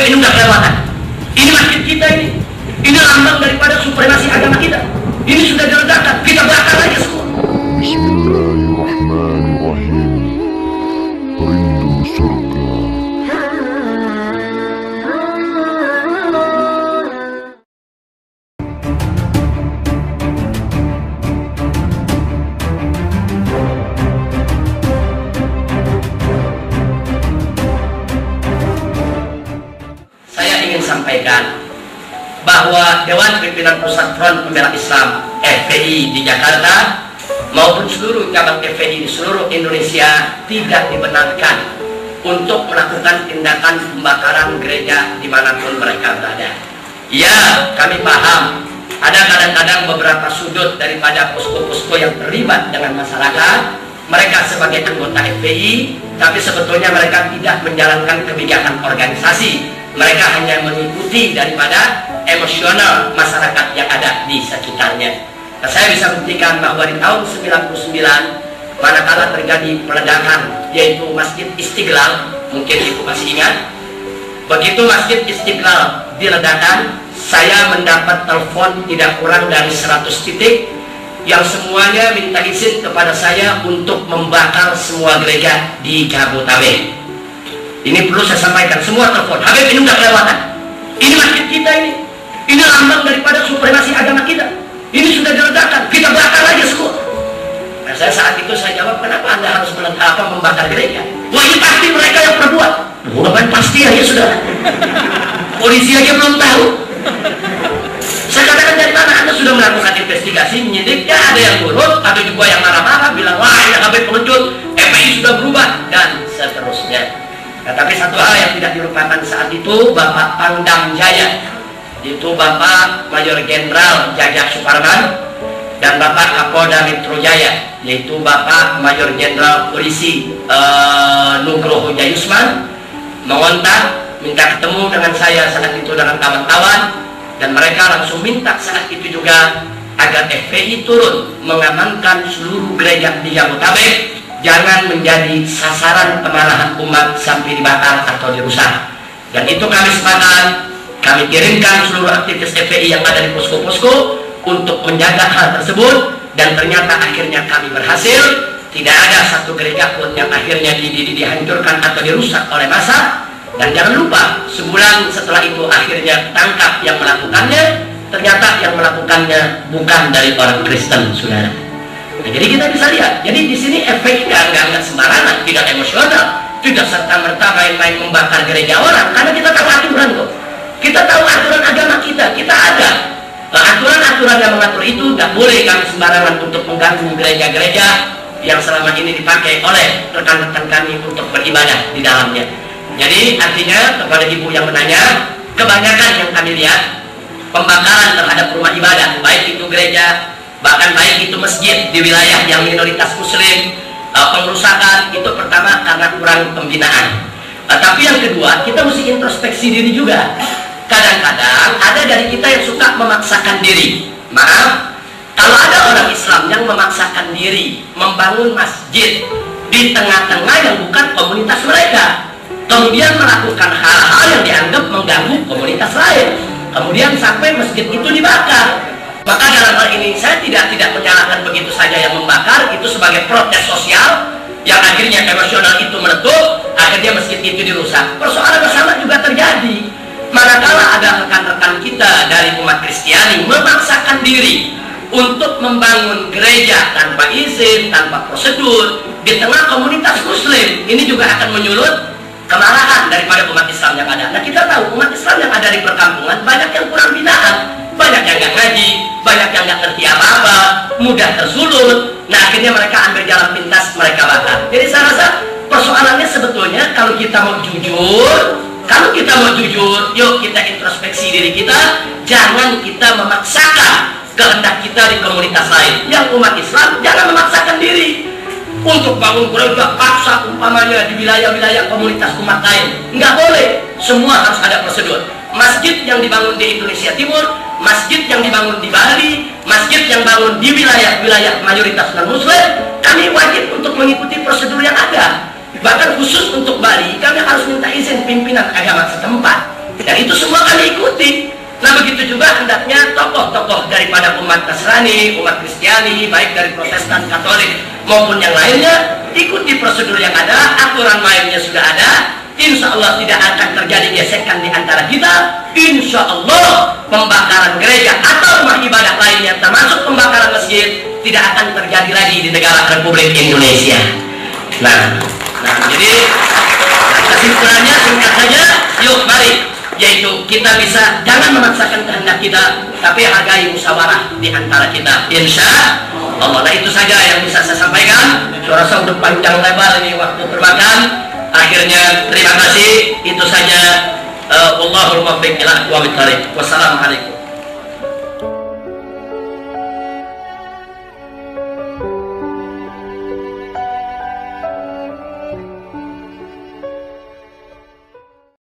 ini udah kelewatan. Ini masjid kita ini lambang daripada supremasi agama kita. Ini sudah diledakan, kita bakar aja semua. Bismillahirrahmanirrahim. Rindu surga. Saya ingin sampaikan bahwa Dewan Pimpinan Pusat Front Pembela Islam FPI di Jakarta maupun seluruh cabang FPI di seluruh Indonesia tidak dibenarkan untuk melakukan tindakan pembakaran gereja dimanapun mereka berada. Ya, kami paham ada kadang-kadang beberapa sudut daripada posko-posko yang terlibat dengan masyarakat. Mereka sebagai anggota FPI, tapi sebetulnya mereka tidak menjalankan kebijakan organisasi. Mereka hanya mengikuti daripada emosional masyarakat yang ada di sekitarnya. Nah, saya bisa buktikan bahwa di tahun 99 manakala terjadi peledakan yaitu Masjid Istiqlal, mungkin Ibu masih ingat, begitu Masjid Istiqlal diledakkan, saya mendapat telepon tidak kurang dari 100 titik yang semuanya minta izin kepada saya untuk membakar semua gereja di Jabodetabek. Ini perlu saya sampaikan, semua telepon, Habib ini udah kelewatan. Ini masjid kita ini lambang daripada supremasi agama kita. Ini sudah diledakan, kita bakar aja semua. Nah, saya saat itu saya jawab, kenapa Anda harus membakar gereja? Wah, ini pasti mereka yang perbuat. Bukan pasti ya saudara. Polisi aja belum tahu. Saya katakan, dari mana Anda sudah melakukan investigasi, menyidiknya ada yang nurut, ada juga yang marah-marah, bilang wah ini Habib pengecut, FPI sudah berubah, dan seterusnya. Nah, tapi satu hal yang tidak dilupakan saat itu, Bapak Pangdam Jaya, itu Bapak Mayor Jenderal Jajak Suparman, dan Bapak Kapolda Metro Jaya, yaitu Bapak Mayor Jenderal Polisi Nugroho Jayusman, mengontak, minta ketemu dengan saya saat itu dengan kawan-kawan, dan mereka langsung minta saat itu juga agar FPI turun mengamankan seluruh gereja di Jabodetabek, jangan menjadi sasaran kemarahan umat sampai dibakar atau dirusak. Dan itu kami sepakat, kami kirimkan seluruh aktivis FPI yang ada di posko-posko untuk menjaga hal tersebut, dan ternyata akhirnya kami berhasil. Tidak ada satu gereja pun yang akhirnya dihancurkan atau dirusak oleh massa. Dan jangan lupa, sebulan setelah itu akhirnya tangkap yang melakukannya. Ternyata yang melakukannya bukan dari orang Kristen, saudara. Nah, jadi kita bisa lihat, jadi di sini FPI nggak sembarangan, tidak emosional, tidak serta-merta main-main membakar gereja orang, karena kita tahu aturan kok. Kita tahu aturan agama kita ada. Nah, aturan-aturan yang mengatur itu nggak boleh kami sembarangan untuk mengganggu gereja-gereja yang selama ini dipakai oleh rekan-rekan kami untuk beribadah di dalamnya. Jadi artinya kepada ibu yang menanya, kebanyakan yang kami lihat pembakaran terhadap rumah ibadah, baik itu gereja, bahkan baik itu masjid di wilayah yang minoritas muslim, pengerusakan itu pertama karena kurang pembinaan. Tapi yang kedua, kita mesti introspeksi diri juga. Kadang-kadang ada dari kita yang suka memaksakan diri. Maaf, kalau ada orang Islam yang memaksakan diri membangun masjid di tengah-tengah yang bukan komunitas mereka, kemudian melakukan hal-hal yang dianggap mengganggu komunitas lain, kemudian sampai masjid itu dibakar, maka dalam hal ini saya tidak menyalahkan begitu saja yang membakar itu sebagai protes sosial yang akhirnya emosional itu meletup, akhirnya masjid itu dirusak. Persoalan sama juga terjadi manakala ada rekan-rekan kita dari umat Kristiani memaksakan diri untuk membangun gereja tanpa izin, tanpa prosedur di tengah komunitas muslim. Ini juga akan menyulut kemarahan daripada umat Islam yang ada. Nah, kita tahu umat Islam yang ada di perkampungan banyak yang kurang binaan, banyak yang nggak ngaji, banyak yang nggak ngerti apa-apa, mudah tersulut. Nah, akhirnya mereka ambil jalan pintas, mereka bakar. Jadi saya rasa persoalannya sebetulnya kalau kita mau jujur, yuk kita introspeksi diri kita, jangan kita memaksakan kehendak kita di komunitas lain. Yang umat Islam jangan memaksakan diri untuk bangun gereja paksa umpamanya di wilayah-wilayah komunitas umat lain. Nggak boleh, semua harus ada prosedur. Masjid yang dibangun di Indonesia Timur, masjid yang dibangun di Bali, masjid yang bangun di wilayah-wilayah mayoritas non-muslim, kami wajib untuk mengikuti prosedur yang ada. Bahkan khusus untuk Bali, kami harus minta izin pimpinan agama setempat. Dan itu semua kami ikuti. Nah begitu juga hendaknya tokoh-tokoh daripada umat Nasrani, umat Kristiani, baik dari Protestan, Katolik maupun yang lainnya, ikuti prosedur yang ada, aturan mainnya sudah ada. Insya Allah tidak akan terjadi gesekan di antara kita. Insya Allah pembakaran gereja atau rumah ibadah lainnya termasuk pembakaran masjid tidak akan terjadi lagi di negara Republik Indonesia. Nah jadi kesimpulannya singkat saja, yuk mari, yaitu kita bisa jangan memaksakan kehendak kita, tapi hargai musyawarah di antara kita. Insya Allah. Nah itu saja yang bisa saya sampaikan. Suara saya udah panjang lebar ini, waktu termakan. Akhirnya terima kasih, itu saja. Wallahul muwaffiq ila aqwamit thoriq. Wassalamualaikum.